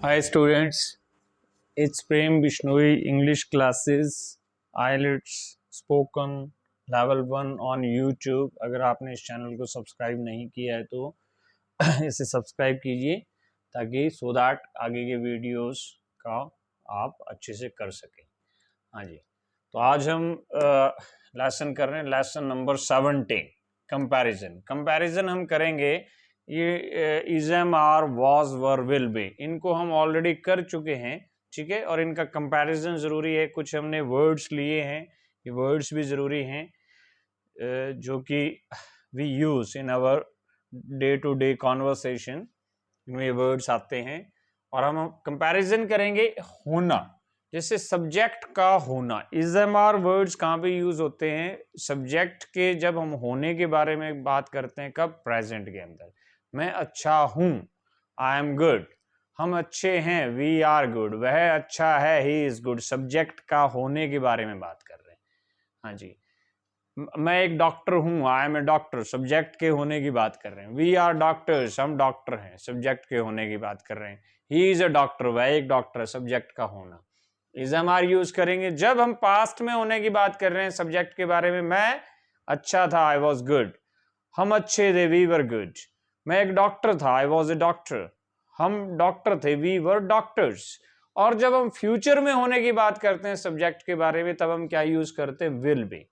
Hi students, it's Prem Bishnoi English classes IELTS Spoken Level 1 on YouTube। अगर आपने इस channel को subscribe नहीं किया है तो इसे सब्सक्राइब कीजिए ताकि सो दैट आगे के वीडियोस का आप अच्छे से कर सकें। हाँ जी, तो आज हम लेसन कर रहे हैं लेसन नंबर 17 कंपैरिजन हम करेंगे। ये is am are was were will be इनको हम ऑलरेडी कर चुके हैं, ठीक है। और इनका कंपैरिजन ज़रूरी है। कुछ हमने वर्ड्स लिए हैं, ये वर्ड्स भी ज़रूरी हैं जो कि we use in our day to day conversation, इनमें ये वर्ड्स आते हैं। और हम कंपैरिजन करेंगे होना, जैसे सब्जेक्ट का होना। इज एम आर वर्ड्स कहाँ पे यूज होते हैं? सब्जेक्ट के जब हम होने के बारे में बात करते हैं, कब? प्रेजेंट के अंदर। मैं अच्छा हूं, आई एम गुड। हम अच्छे हैं, वी आर गुड। वह अच्छा है, ही इज गुड। सब्जेक्ट का होने के बारे में बात कर रहे हैं। हाँ जी, मैं एक डॉक्टर हूं, I am a doctor. Subject के होने की बात कर रहे हैं। वी आर डॉक्टर्स, हम डॉक्टर हैं। सब्जेक्ट के होने की बात कर रहे हैं। ही इज अ डॉक्टर, वह एक डॉक्टर है। सब्जेक्ट का होना। इज एम आर यूज करेंगे जब हम पास्ट में होने की बात कर रहे हैं सब्जेक्ट के बारे में। मैं अच्छा था, आई वॉज गुड। हम अच्छे थे, वी वर गुड। मैं एक डॉक्टर था, आई वॉज ए डॉक्टर। हम डॉक्टर थे, वी वर डॉक्टर्स। और जब हम फ्यूचर में होने की बात करते हैं सब्जेक्ट के बारे में, तब हम क्या यूज करते हैं? विल बी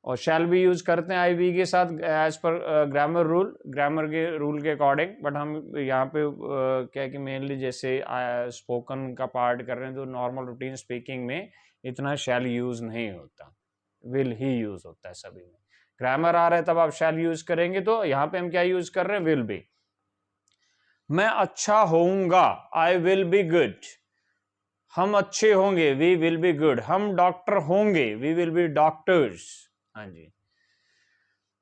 और शैल भी यूज करते हैं आई बी के साथ, as per grammar rule, grammar के रूल के अकॉर्डिंग। बट हम यहाँ पे क्या है कि मेनली जैसे स्पोकन का पार्ट कर रहे हैं तो नॉर्मल रूटीन स्पीकिंग में इतना शैल यूज नहीं होता, विल ही यूज होता है सभी में। ग्रामर आ रहा है तब आप शैल यूज करेंगे। तो यहाँ पे हम क्या यूज कर रहे हैं? Will be. मैं अच्छा होऊंगा, आई विल बी गुड। हम अच्छे होंगे, वी विल बी गुड। हम डॉक्टर होंगे, वी विल बी डॉक्टर्स। हाँ जी,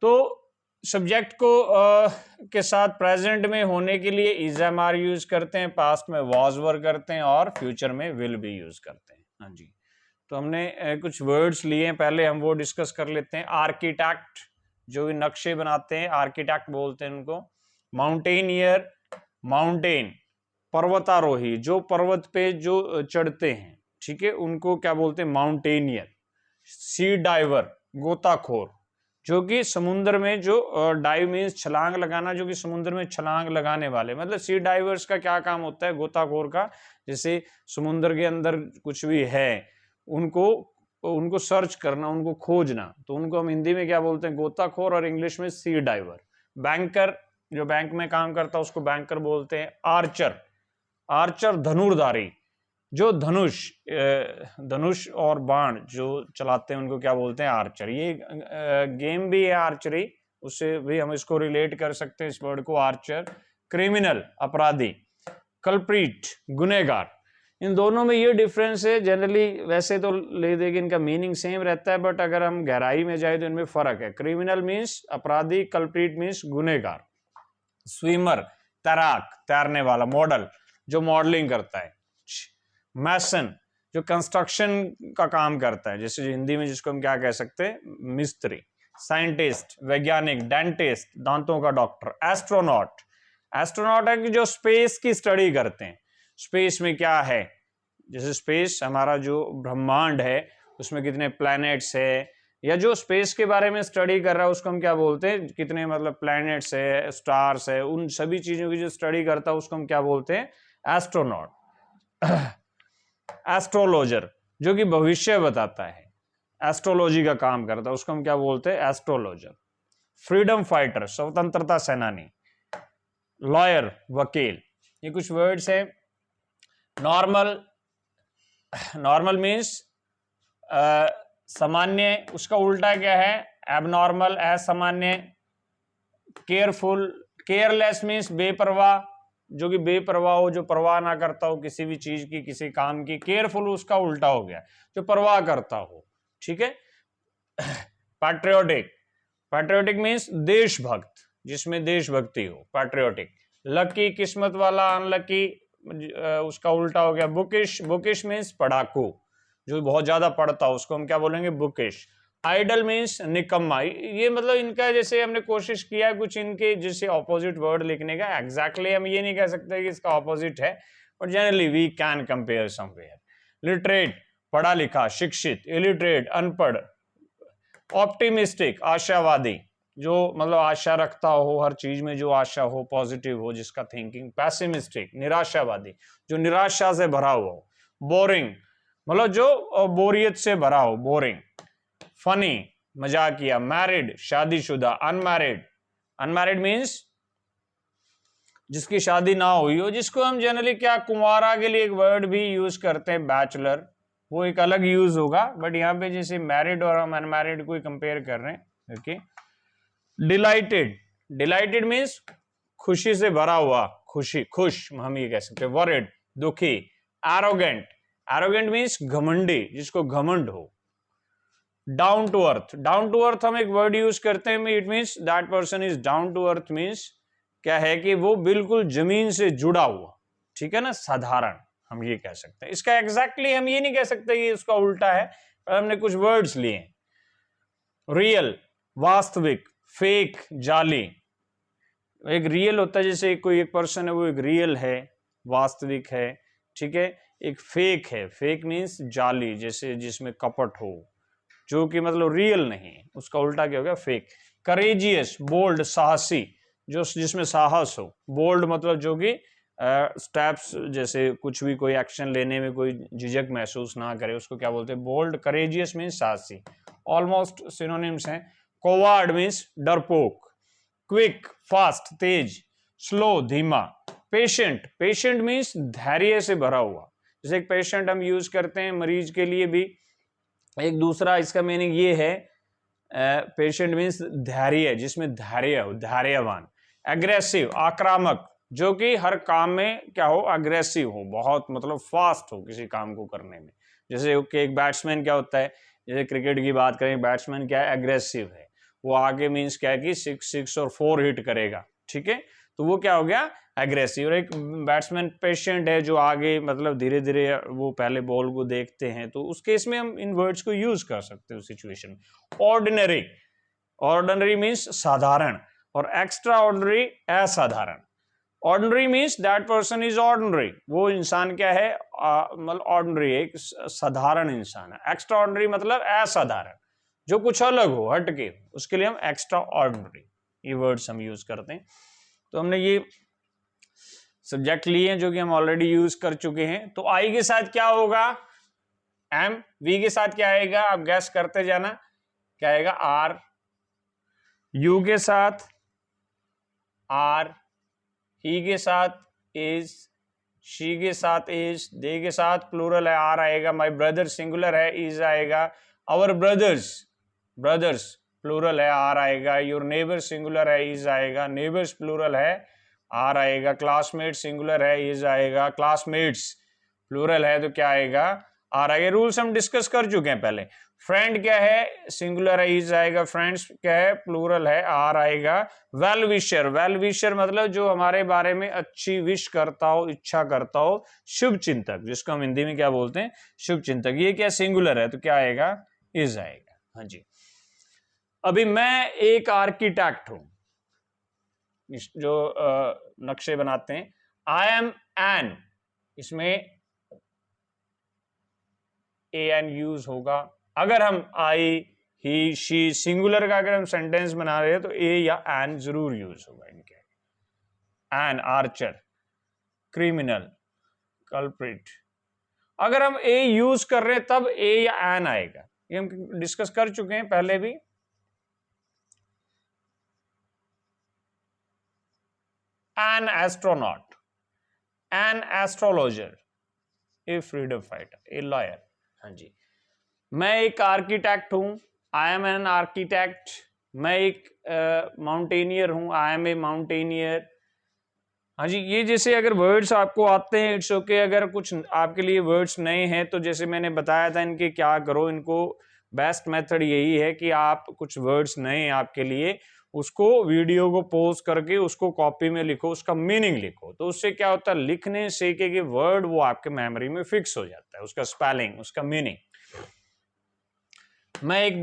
तो सब्जेक्ट को के साथ प्रेजेंट में होने के लिए इज एम आर यूज करते हैं, पास्ट में वॉज वर करते हैं और फ्यूचर में विल बी यूज करते हैं। हाँ जी, तो हमने कुछ वर्ड्स लिए हैं, पहले हम वो डिस्कस कर लेते हैं। आर्किटेक्ट, जो भी नक्शे बनाते हैं, आर्किटेक्ट बोलते हैं उनको। माउंटेनियर, माउंटेन, पर्वतारोही, जो पर्वत पे जो चढ़ते हैं, ठीक है, उनको क्या बोलते हैं? माउंटेनियर। सी डाइवर, गोताखोर, जो कि समुद्र में जो डाइव मीन्स छलांग लगाना, जो कि समुद्र में छलांग लगाने वाले, मतलब सी डाइवर्स का क्या काम होता है? गोताखोर का। जैसे समुद्र के अंदर कुछ भी है, उनको उनको सर्च करना, उनको खोजना, तो उनको हम हिंदी में क्या बोलते हैं? गोताखोर। और इंग्लिश में सी डाइवर। बैंकर, जो बैंक में काम करता है उसको बैंकर बोलते हैं। आर्चर, आर्चर धनुर्धारी, जो धनुष और बाण जो चलाते हैं उनको क्या बोलते हैं? आर्चर। ये गेम भी है आर्चरी, उससे भी हम इसको रिलेट कर सकते हैं, इस वर्ड को, आर्चर। क्रिमिनल, अपराधी। कल्प्रीट, गुनहगार। इन दोनों में ये डिफरेंस है। जनरली वैसे तो ले देगी, इनका मीनिंग सेम रहता है, बट अगर हम गहराई में जाए तो इनमें फर्क है। क्रिमिनल मीन्स अपराधी, कल्प्रीट मीन्स गुनहगार। स्विमर, तैराक, तैरने वाला। मॉडल, जो मॉडलिंग करता है। मैसन, जो कंस्ट्रक्शन का काम करता है, जैसे हिंदी में जिसको हम क्या कह सकते हैं? मिस्त्री। साइंटिस्ट, वैज्ञानिक। डेंटिस्ट, दांतों का डॉक्टर। एस्ट्रोनॉट, एस्ट्रोनॉट है कि जो स्पेस की स्टडी करते हैं। स्पेस में क्या है, जैसे स्पेस हमारा जो ब्रह्मांड है उसमें कितने प्लैनेट्स है, या जो स्पेस के बारे में स्टडी कर रहा है उसको हम क्या बोलते हैं? कितने मतलब प्लैनेट्स है, स्टार्स है, उन सभी चीजों की जो स्टडी करता है उसको हम क्या बोलते हैं? एस्ट्रोनॉट। एस्ट्रोलॉजर, जो कि भविष्य बताता है, एस्ट्रोलॉजी का काम करता है, उसको हम क्या बोलते हैं? एस्ट्रोलॉजर। फ्रीडम फाइटर, स्वतंत्रता सेनानी। लॉयर, वकील। ये कुछ वर्ड्स है। नॉर्मल, नॉर्मल मीन्स सामान्य, उसका उल्टा क्या है? एबनॉर्मल, असामान्य। केयरफुल, केयरलेस मीन्स बेपरवाह, जो कि बेपरवाह हो, जो परवाह ना करता हो किसी भी चीज की, किसी काम की। केयरफुल उसका उल्टा हो गया, जो परवाह करता हो, ठीक है। पैट्रियोटिक, पैट्रियोटिक मीन्स देशभक्त, जिसमें देशभक्ति हो, पैट्रियोटिक। लकी, किस्मत वाला। अनलकी, उसका उल्टा हो गया बुकिश। बुकिश मीन्स पढ़ाकू, जो बहुत ज्यादा पढ़ता हो उसको हम क्या बोलेंगे? बुकिश। आइडल मीन्स निकम्मा। ये मतलब इनका जैसे हमने कोशिश किया कुछ इनके जैसे ऑपोजिट वर्ड लिखने का, एग्जैक्टली हम ये नहीं कह सकते कि इसका ऑपोजिट है, but generally we can compare somewhere. Literate पढ़ा लिखा, शिक्षित, इलिटरेट अनपढ़, ऑप्टिमिस्टिक आशावादी, जो मतलब आशा रखता हो हर चीज में, जो आशा हो, पॉजिटिव हो जिसका थिंकिंग। पैसिमिस्टिक निराशावादी, जो निराशा से भरा हुआ हो। बोरिंग मतलब जो बोरियत से भरा हो, बोरिंग। फनी मजाकिया। मैरिड शादीशुदा। अनमैरिड, अनमैरिड मीन्स जिसकी शादी ना हुई हो, जिसको हम जनरली क्या कुंवारा के लिए एक वर्ड भी यूज करते हैं बैचलर, वो एक अलग यूज होगा, बट यहाँ पे जैसे मैरिड और हम अनमैरिड को कंपेयर कर रहे हैं। ओके। डिलाइटेड, डिलाइटेड मीन्स खुशी से भरा हुआ, खुशी, खुश हम ये कह सकते हैं। वरिड दुखी। एरोगेंट, एरोगेंट मीन्स घमंडी, जिसको घमंड हो। Down to earth, down to earth हम एक वर्ड यूज करते हैं, it means that person is down to earth means क्या है कि वो बिल्कुल जमीन से जुड़ा हुआ, ठीक है ना, साधारण हम ये कह सकते हैं। इसका एग्जैक्टली हम ये नहीं कह सकते कि उसका उल्टा है, पर हमने कुछ वर्ड्स लिए। रियल वास्तविक, फेक जाली। एक रियल होता है जैसे कोई एक पर्सन है वो एक रियल है, वास्तविक है, ठीक है। एक फेक है, फेक मीन्स जाली, जैसे जिसमें कपट हो, जो कि मतलब रियल नहीं, उसका उल्टा क्या हो गया, फेक। करेजियस बोल्ड साहसी, जो जिसमें साहस हो। बोल्ड मतलब जो कि स्टेप्स, जैसे कुछ भी कोई एक्शन लेने में कोई झिझक महसूस ना करे, उसको क्या बोलते हैं, बोल्ड। करेजियस मीन्स साहसी। ऑलमोस्ट सिनोनिम्स हैं। कोवार्ड मीन्स डरपोक। क्विक फास्ट तेज। स्लो धीमा। पेशेंट, पेशेंट मीन्स धैर्य से भरा हुआ, जैसे एक पेशेंट हम यूज करते हैं मरीज के लिए भी। एक दूसरा इसका मीनिंग ये है, पेशेंट मीन्स धैर्य, जिसमें धैर्य हो, धैर्यवान। एग्रेसिव आक्रामक, जो कि हर काम में क्या हो, अग्रेसिव हो, बहुत मतलब फास्ट हो किसी काम को करने में। जैसे एक बैट्समैन क्या होता है, जैसे क्रिकेट की बात करें, बैट्समैन क्या है, एग्रेसिव है, वो आगे मीन्स क्या है कि 6 और 4 हिट करेगा, ठीक है, तो वो क्या हो गया, एग्रेसिव। और एक बैट्समैन पेशेंट है, जो आगे मतलब धीरे धीरे वो पहले बॉल को देखते हैं, तो उस केस में हम इन वर्ड्स को यूज कर सकते हैं उस सिचुएशन में। ऑर्डिनरी, ऑर्डिनरी मीन्स साधारण, और एक्स्ट्रा ऑर्डिनरी असाधारण। Ordinary means that person is ordinary, वो इंसान क्या है, मतलब ऑर्डिनरी, एक साधारण इंसान है। एक्स्ट्रा ऑर्डिनरी मतलब असाधारण, जो कुछ अलग हो, हटके, उसके लिए हम एक्स्ट्रा ऑर्डिनरी ये वर्ड्स हम यूज करते हैं। तो हमने ये सब्जेक्ट लिए हैं जो कि हम ऑलरेडी यूज कर चुके हैं। तो आई के साथ क्या होगा, एम। वी के साथ क्या आएगा, आप गैस करते जाना, क्या आएगा, आर। यू के साथ आर। ही के साथ इज। शी के साथ इज। दे के साथ प्लूरल है, आर आएगा। माई ब्रदर सिंगुलर है, इज आएगा। आवर ब्रदर्स, ब्रदर्स प्लूरल है, आर आएगा। योर नेबर सिंगुलर है, इज आएगा। नेबर्स प्लूरल है, आर आएगा। क्लासमेट सिंगुलर है, इज आएगा। क्लासमेट्स प्लूरल है तो क्या आएगा, आर आएगा। रूल्स हम डिस्कस कर चुके हैं पहले। फ्रेंड क्या है, सिंगुलर है, इज आएगा। फ्रेंड्स क्या है, प्लूरल है, आर आएगा। वेल विशर, वेल विशर मतलब जो हमारे बारे में अच्छी विश करता हो, इच्छा करता हो। शुभ चिंतक, जिसको हम हिंदी में क्या बोलते हैं, शुभ चिंतक, ये क्या सिंगुलर है तो क्या आएगा, इज आएगा। हाँ जी। अभी मैं एक आर्किटेक्ट हूं, जो नक्शे बनाते हैं। आई एम एन, इसमें ए एन यूज होगा। अगर हम आई, ही, शी सिंगुलर का अगर हम सेंटेंस बना रहे हैं तो ए या एन जरूर यूज होगा इनके। An archer, criminal, culprit. अगर हम ए यूज कर रहे हैं तब ए या एन आएगा, ये हम डिस्कस कर चुके हैं पहले भी। An astronaut, an astrologer, A freedom fighter, a lawyer. हाँ जी। मैं एक आर्किटेक्ट हूं, आई एम एन आर्किटेक्ट। मैं एक माउंटेनियर हूं, आई एम ए माउंटेनियर। हाँ जी। ये जैसे अगर वर्ड्स आपको आते हैं इट्स ओके, अगर कुछ आपके लिए वर्ड्स नए हैं तो जैसे मैंने बताया था इनके क्या करो, इनको बेस्ट मेथड यही है कि आप कुछ वर्ड्स नए हैं आपके लिए, उसको वीडियो को पॉज करके उसको कॉपी में लिखो, उसका मीनिंग लिखो, तो उससे क्या होता है, लिखने से के वर्ड वो आपके मेमोरी में फिक्स हो जाता है, उसका स्पेलिंग, उसका मीनिंग। मैं एक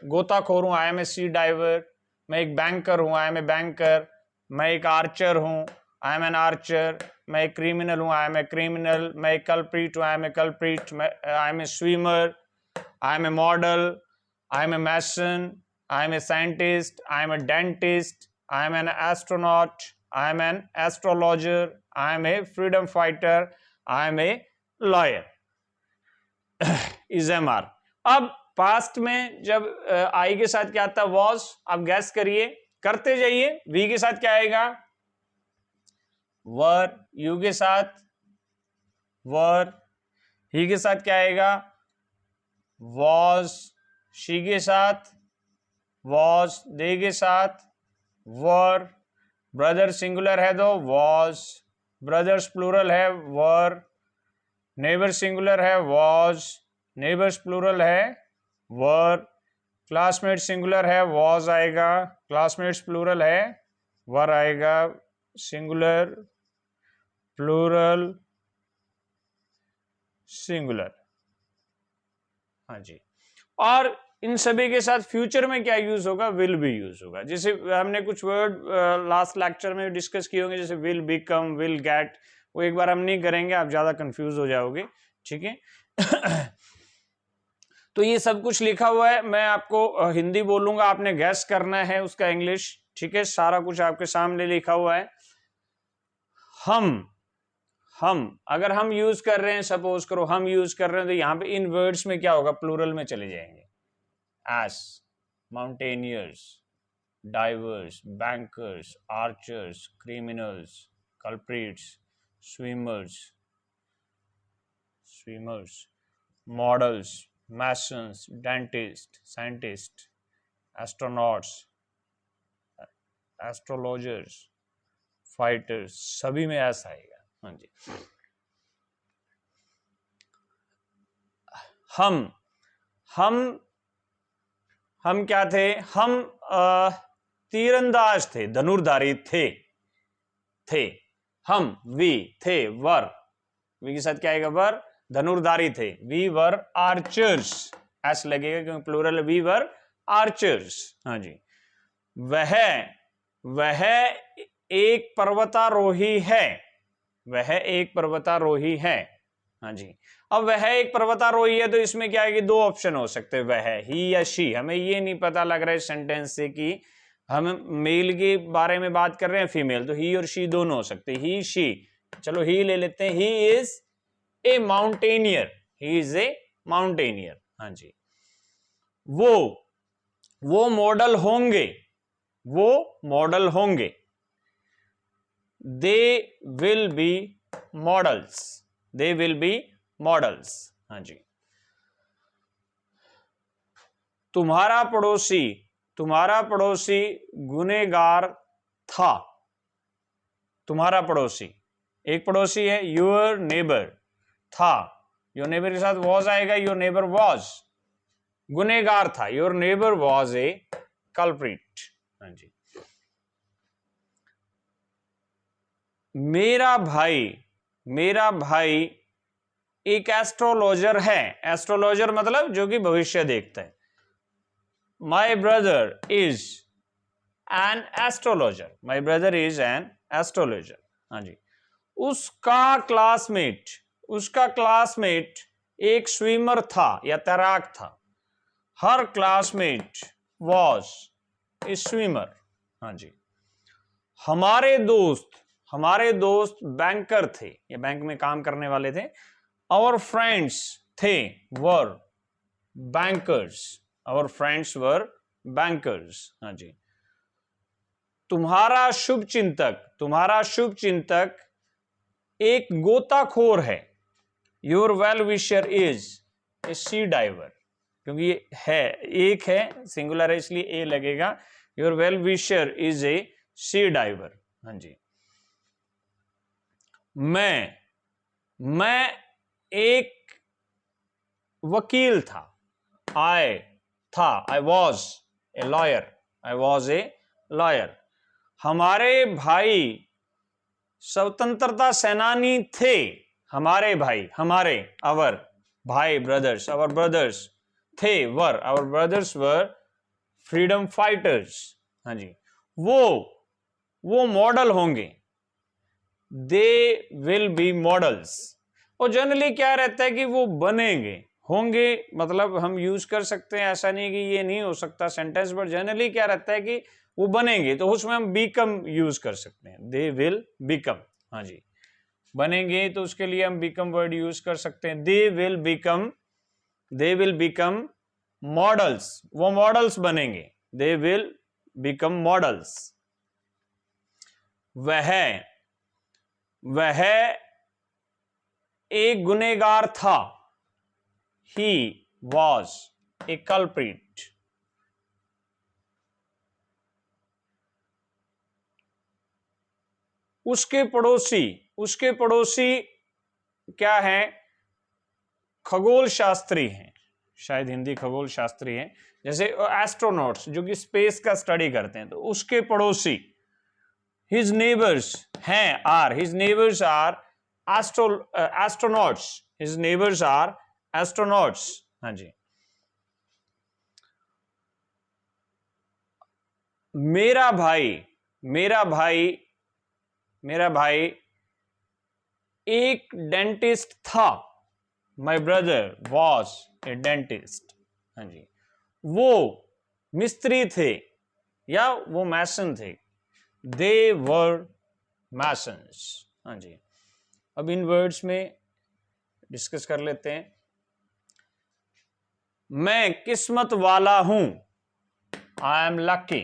गोताखोर हूँ, I am a sea driver. मैं एक बैंकर हूँ, आई एम ए बैंकर। मैं एक आर्चर हूँ, आई एम एन आर्चर। मैं एक क्रिमिनल हूँ, आई एम ए क्रिमिनल। मैं एक कल्प्रिट हूँ, I am a culprit. I am a swimmer, I am a model, I am a mason, I am a scientist, I am a dentist, I am an astronaut, I am an astrologer, I am a freedom fighter, I am a lawyer. Is am are. अब past में जब आई के साथ क्या आता है, was. अब gas करिए, करते जाइए। वी के साथ क्या आएगा, वर। यू के साथ वर। ही के साथ क्या आएगा, वॉज। शी के साथ वॉज। दे के साथ वर। ब्रदर सिंगुलर है तो वॉज, ब्रदर्स प्लूरल है वर। नेबर सिंगुलर है वॉज, नेबर्स प्लूरल है वर। क्लासमेट सिंगुलर है वॉज आएगा, क्लासमेट्स प्लूरल है वर आएगा। सिंगुलर प्लूरल सिंगुलर, हाँ जी। और इन सभी के साथ फ्यूचर में क्या यूज होगा, विल भी यूज होगा। जैसे हमने कुछ वर्ड लास्ट लेक्चर में डिस्कस किए होंगे, जैसे विल बिकम, विल गेट। वो एक बार हम नहीं करेंगे, आप ज्यादा कंफ्यूज हो जाओगे, ठीक है। तो ये सब कुछ लिखा हुआ है, मैं आपको हिंदी बोलूंगा, आपने गैस करना है उसका इंग्लिश, ठीक है। सारा कुछ आपके सामने लिखा हुआ है। हम अगर हम यूज कर रहे हैं, सपोज करो हम यूज कर रहे हैं, तो यहां पे इन वर्ड्स में क्या होगा, प्लूरल में चले जाएंगे। S, mountaineers, diverse, bankers, archers, criminals, culprits, swimmers, models, masons, dentist, scientist, astronauts, astrologers, fighters, सभी में ऐसा आएगा। हाँ जी। हम क्या थे, हम तीरंदाज थे, धनुर्धारी थे। हम वी थे, वर। वी के साथ क्या आएगा, वर। धनुर्धारी थे, वी वर आर्चर्स। एस लगेगा क्योंकि प्लूरल, वी वर आर्चर्स। हाँ जी। वह एक पर्वतारोही है, वह एक पर्वतारोही है। हाँ जी। अब वह एक पर्वतारोही है तो इसमें क्या है कि दो ऑप्शन हो सकते हैं, वह, ही या शी। हमें ये नहीं पता लग रहा है सेंटेंस से कि हम मेल के बारे में बात कर रहे हैं, फीमेल, तो ही और शी दोनों हो सकते हैं, ही शी। चलो ही ले लेते हैं। He is a mountaineer, he is a mountaineer. हाँ जी। वो मॉडल होंगे, वो मॉडल होंगे। They will be models, they will be models. हाँ जी। तुम्हारा पड़ोसी गुनहगार था। तुम्हारा पड़ोसी, एक पड़ोसी है, योर नेबर था। योर नेबर के साथ वॉज आएगा, योर नेबर वॉज। गुनहगार था, your neighbour was a culprit. हाँ जी। मेरा भाई एक एस्ट्रोलॉजर है। एस्ट्रोलॉजर मतलब जो कि भविष्य देखता है। My brother is an astrologer, my brother is an astrologer. हाँ जी। उसका क्लासमेट एक स्विमर था या तैराक था। हर क्लासमेट वॉज ए स्विमर। हाँ जी। हमारे दोस्त बैंकर थे या बैंक में काम करने वाले थे। आवर फ्रेंड्स थे, were bankers. Our friends were bankers. हाँ जी। तुम्हारा शुभ चिंतक एक गोताखोर है। Your well wisher is a sea diver, क्योंकि ये है, एक है, सिंगुलर है, इसलिए ए लगेगा। Your well wisher is a sea diver. हाँ जी। मैं एक वकील था। I was a lawyer. हमारे भाई स्वतंत्रता सेनानी थे। आवर ब्रदर्स थे, were, our brothers were freedom fighters. हाँ जी, वो मॉडल होंगे, दे विल बी मॉडल्स। और जनरली क्या रहता है कि वो बनेंगे, होंगे मतलब हम यूज कर सकते हैं, ऐसा नहीं कि ये नहीं हो सकता सेंटेंस, बट जनरली क्या रहता है कि वो बनेंगे, तो उसमें हम बिकम यूज कर सकते हैं, दे विल बिकम। हाँ जी, बनेंगे तो उसके लिए हम बिकम वर्ड यूज कर सकते हैं, दे विल बिकम मॉडल्स, वो मॉडल्स बनेंगे, दे विल बिकम मॉडल्स। वह एक गुनहगार था, ही वॉज ए कल्प्रिट। उसके पड़ोसी क्या है, खगोल शास्त्री हैं, शायद हिंदी खगोल शास्त्री हैं, जैसे एस्ट्रोनॉट्स जो कि स्पेस का स्टडी करते हैं, तो उसके पड़ोसी his neighbors हैं are, his neighbors are astronauts, his neighbors are astronauts। हाँ जी, मेरा भाई एक डेंटिस्ट था, my brother was a dentist। हाँ जी, वो मिस्त्री थे या वो मैसन थे, they were masons। हाँ जी, अब इन वर्ड्स में डिस्कस कर लेते हैं। मैं किस्मत वाला हूं, आई एम लकी।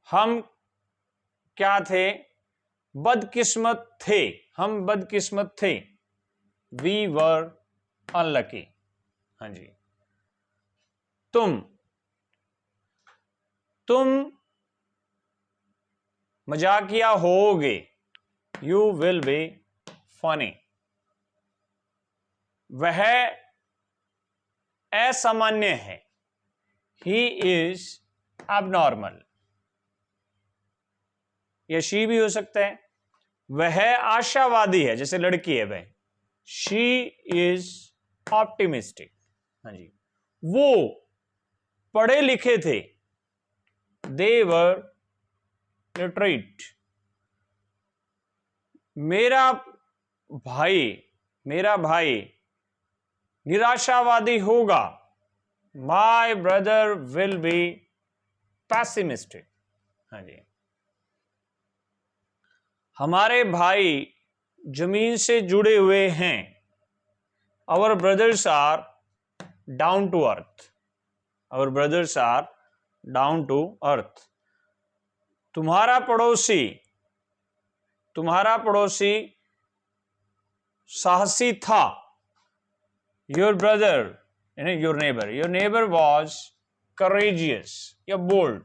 हम क्या थे, बदकिस्मत थे, हम बदकिस्मत थे, वी वर अनलकी। हाँ जी, तुम मजाकिया होगे, यू विल बी फनी। वह असामान्य है, ही इज एबनॉर्मल, या शी भी हो सकता है। वह आशावादी है, जैसे लड़की है वह, शी इज ऑप्टिमिस्टिक। हाँ जी, वो पढ़े लिखे थे, दे वर लिटरेट। मेरा भाई निराशावादी होगा, my brother will be pessimistic. हाँ जी, हमारे भाई जमीन से जुड़े हुए हैं, our brothers are down to earth, our brothers are down to earth. तुम्हारा पड़ोसी साहसी था, योर नेबर वॉज करेजियस या bold,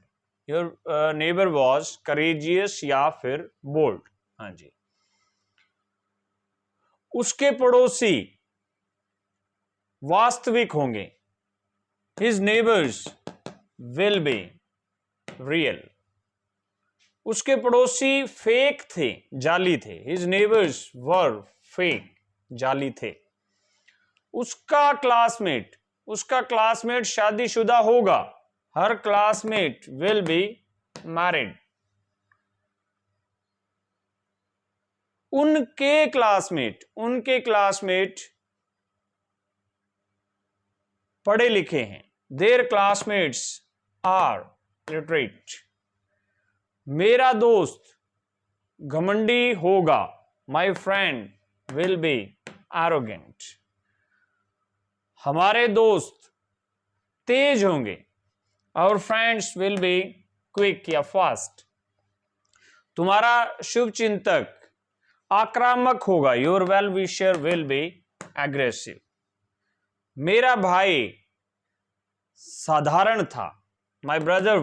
your neighbour was courageous या फिर बोल्ड। हाँ जी, उसके पड़ोसी वास्तविक होंगे, his neighbours will be real. उसके पड़ोसी फेक थे, जाली थे, हिज नेबर्स वर फेक, जाली थे। उसका क्लासमेट शादीशुदा होगा, हर क्लासमेट विल बी मैरिड। उनके क्लासमेट पढ़े लिखे हैं, देयर क्लासमेट्स आर लिटरेट। मेरा दोस्त घमंडी होगा, my friend will be arrogant. हमारे दोस्त तेज होंगे, our friends will be quick या फास्ट। तुम्हारा शुभ चिंतक आक्रामक होगा, your well wisher will be aggressive. मेरा भाई साधारण था, माई ब्रदर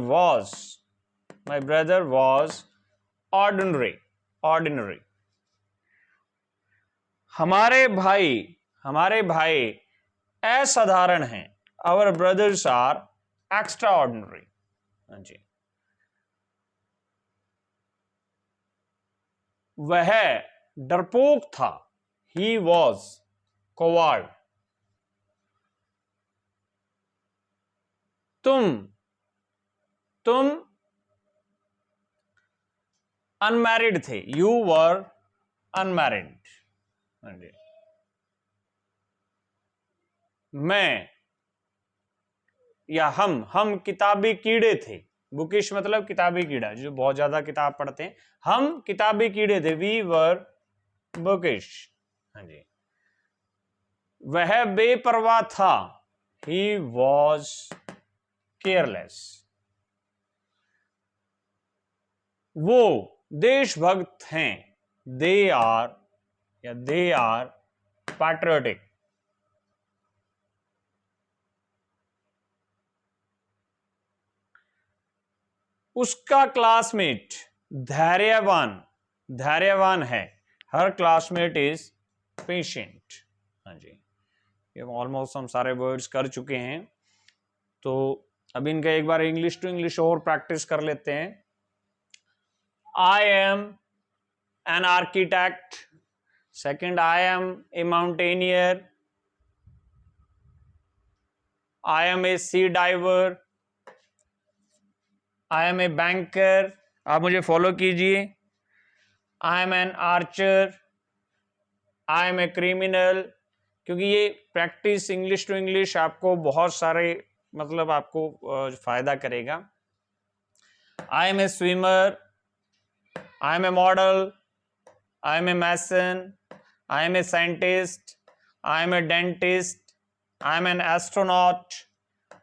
वॉज ऑर्डिनरी। हमारे भाई असाधारण हैं, our brothers are extraordinary. हाँ जी, वह डरपोक था, ही वॉज कोवार्ड। तुम अनमैरिड थे, यू वर अनमैरिड। हाँ जी। मैं या हम किताबी कीड़े थे। बुकिश मतलब किताबी कीड़ा, जो बहुत ज्यादा किताब पढ़ते हैं। हम किताबी कीड़े थे, वी वर बुकिश। हाँ जी। वह बेपरवाह था, ही वॉज केयरलेस। वो देशभक्त हैं, दे आर या दे आर पैट्रियोटिक। उसका क्लासमेट धैर्यवान है, हर क्लासमेट इज पेशेंट। हाँ जी। ये ऑलमोस्ट हम सारे वर्ड्स कर चुके हैं, तो अब इनका एक बार इंग्लिश टू इंग्लिश और प्रैक्टिस कर लेते हैं। I am an architect. Second, I am a mountaineer. I am a sea diver. I am a banker. आप मुझे फॉलो कीजिए। I am an archer. I am a criminal. क्योंकि ये practice English to English आपको बहुत सारे मतलब आपको फायदा करेगा। I am a swimmer. I am a model. I am a mason. I am a scientist. I am a dentist. I am an astronaut.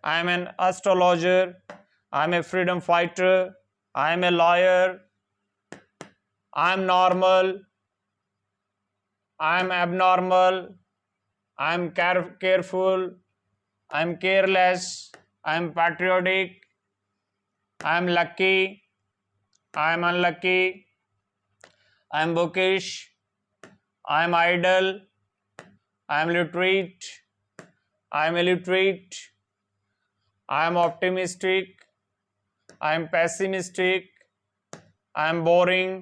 I am an astrologer. I am a freedom fighter. I am a lawyer. I am normal. I am abnormal. I am careful. I am careless. I am patriotic. I am lucky. I am unlucky. I am bookish. I am idle. I am literate. I am illiterate. I am optimistic. I am pessimistic. I am boring.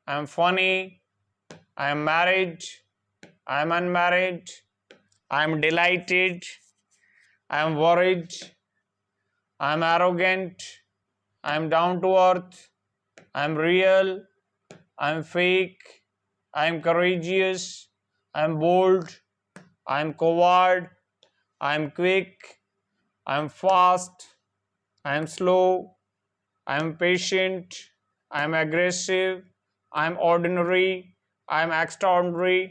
I am funny. I am married. I am unmarried. I am delighted. I am worried. I am arrogant. I am down to earth. I am real. I am fake. I am courageous. I am bold. I am coward. I am quick. I am fast. I am slow. I am patient. I am aggressive. I am ordinary. I am extraordinary.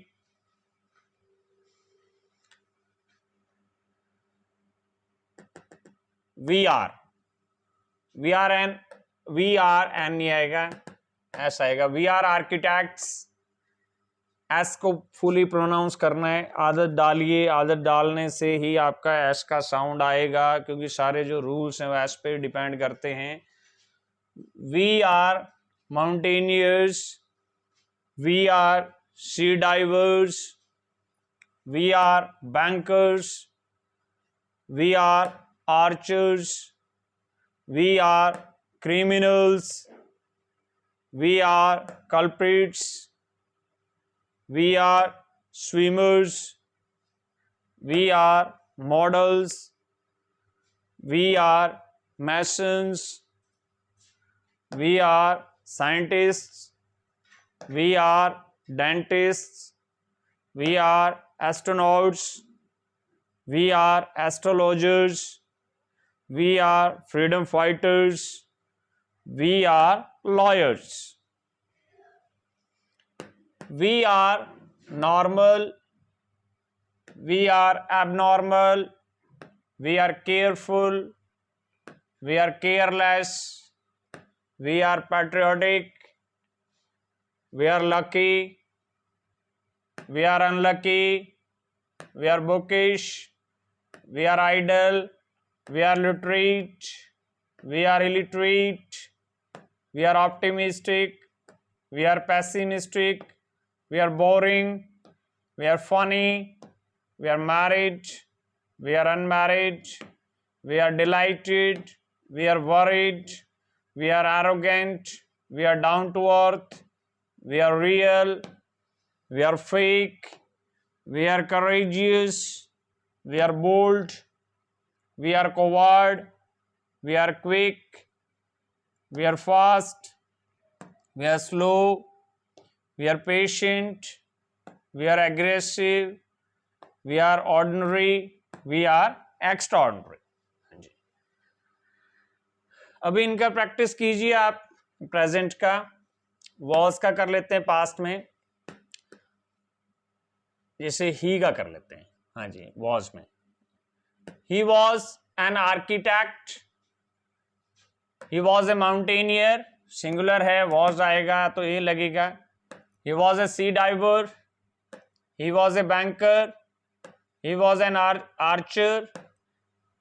We are नहीं आएगा, S आएगा। We are architects. S को fully pronounce करना है, आदत डालिए। आदत डालने से ही आपका एस का साउंड आएगा, क्योंकि सारे जो रूल्स हैं वो एस पे डिपेंड करते हैं। We are mountaineers. We are sea divers. We are bankers. We are archers. We are criminals. We are culprits. We are swimmers. We are models. We are masons. We are scientists. We are dentists. We are astronauts. We are astrologers. We are freedom fighters. We are lawyers. We are normal. We are abnormal. We are careful. We are careless. We are patriotic. We are lucky. We are unlucky. We are bookish. We are idle. We are literate. We are illiterate. We are optimistic. We are pessimistic. We are boring. We are funny. We are married. We are unmarried. We are delighted. We are worried. We are arrogant. We are down to earth. We are real. We are fake. We are courageous. We are bold. We are coward. we are quick, we are fast, we are slow, we are patient, we are aggressive, we are ordinary, we are extraordinary. हाँ जी, अभी इनका practice कीजिए आप। Present का, was का कर लेते हैं पास्ट में, जैसे ही का कर लेते हैं। हाँ जी, वॉज में he was an architect, he was a mountaineer, singular है, वॉज आएगा तो ए लगेगा। He was a sea diver, he was a banker, he was an archer,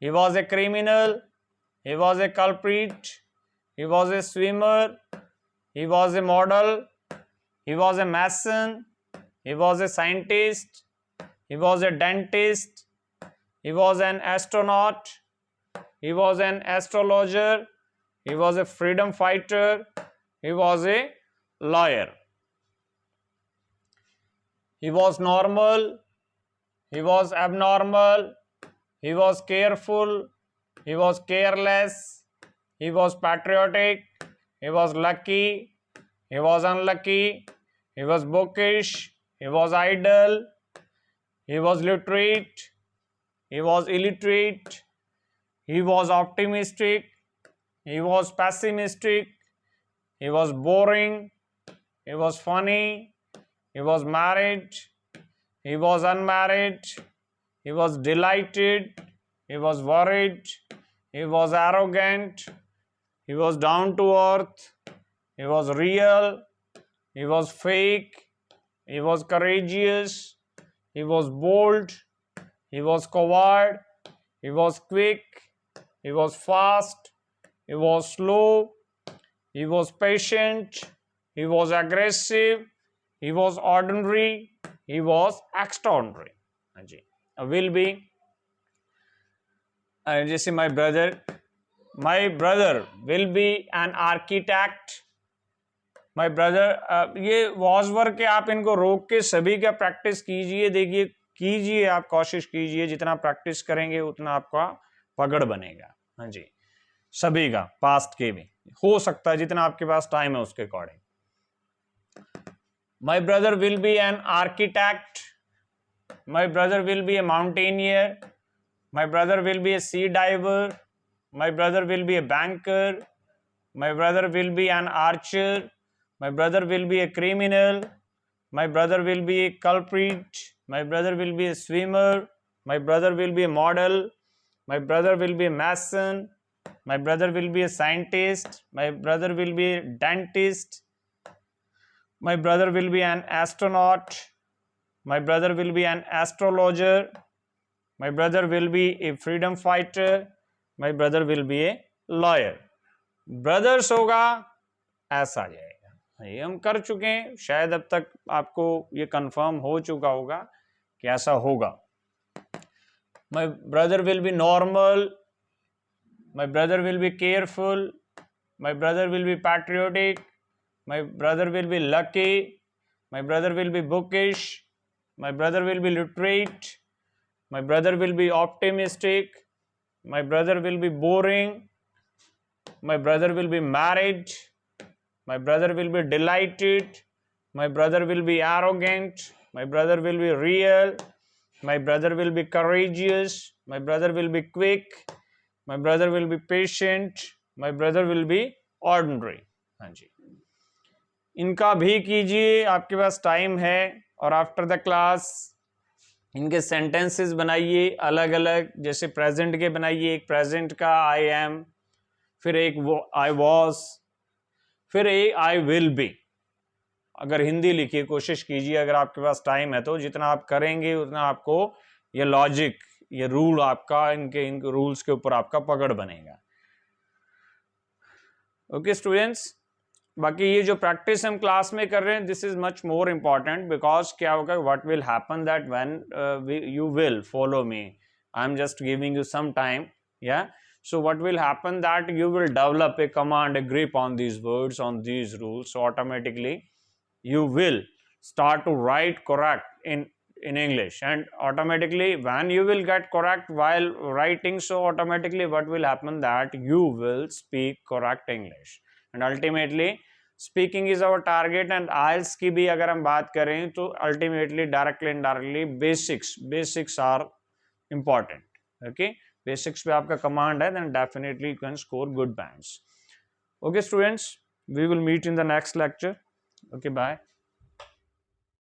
he was a criminal, he was a culprit, he was a swimmer, he was a model, he was a mason, he was a scientist, he was a dentist, he was an astronaut, he was an astrologer, he was a freedom fighter, he was a lawyer. He was normal, he was abnormal, he was careful, he was careless, he was patriotic, he was lucky, he was unlucky, he was bookish, he was idle, he was literate, he was illiterate, he was optimistic, he was pessimistic, he was boring, he was funny, he was married, he was unmarried, he was delighted, he was worried, he was arrogant, he was down to earth, he was real, he was fake, he was courageous, he was bold, he was coward, he was quick, he was fast, he was slow, he was patient, he was aggressive, he was ordinary, he was extraordinary. हाँ जी, will be जैसे my brother will be an architect, my brother ये was वर्ग के आप इनको रोक के सभी का प्रैक्टिस कीजिए, देखिए कीजिए, आप कोशिश कीजिए, जितना प्रैक्टिस करेंगे उतना आपका पकड़ बनेगा। हाँ जी, सभी का, पास्ट के भी हो सकता है, जितना आपके पास टाइम है उसके according. My brother will be an architect, my brother will be a mountaineer, my brother will be a sea diver, my brother will be a banker, my brother will be an archer, my brother will be a criminal, my brother will be a culprit, my brother will be a swimmer, my brother will be a model, my brother will be a mason, my brother will be a scientist, my brother will be a dentist, my brother will be an astronaut, my brother will be an astrologer, my brother will be a freedom fighter, my brother will be a lawyer. Brothers होगा, ऐसा आ जाएगा। ये हम कर चुके हैं, शायद अब तक आपको ये कंफर्म हो चुका होगा कि ऐसा होगा। My brother will be normal, my brother will be careful, my brother will be patriotic, my brother will be lucky, my brother will be bookish, my brother will be literate, my brother will be optimistic, my brother will be boring, my brother will be married, my brother will be delighted, my brother will be arrogant, my brother will be real, my brother will be courageous, my brother will be quick, my brother will be patient, my brother will be ordinary. हाँ जी, इनका भी कीजिए, आपके पास time है। और after the class इनके sentences बनाइए अलग अलग, जैसे प्रेजेंट के बनाइए, एक प्रेजेंट का आई एम, फिर एक आई वॉज, फिर एक आई विल बी। अगर हिंदी लिखिए, कोशिश कीजिए, अगर आपके पास टाइम है तो, जितना आप करेंगे उतना आपको ये लॉजिक, ये रूल आपका, इनके रूल्स के ऊपर आपका पकड़ बनेगा। ओके स्टूडेंट्स, बाकी ये जो प्रैक्टिस हम क्लास में कर रहे हैं, this is much more important, because क्या होगा, what will happen that when you will follow me, I am just giving you some time, या so what will happen that you will develop a command, a grip on these words, on these rules, so automatically you will start to write correct in English, and automatically when you will get correct while writing, so automatically what will happen that you will speak correct English, and ultimately speaking is our target. And IELTS की भी अगर हम बात करें तो ultimately directly indirectly basics are important. Okay, basics पे आपका command है, then definitely you can score good bands. Okay students, we will meet in the next lecture. Okay, bye.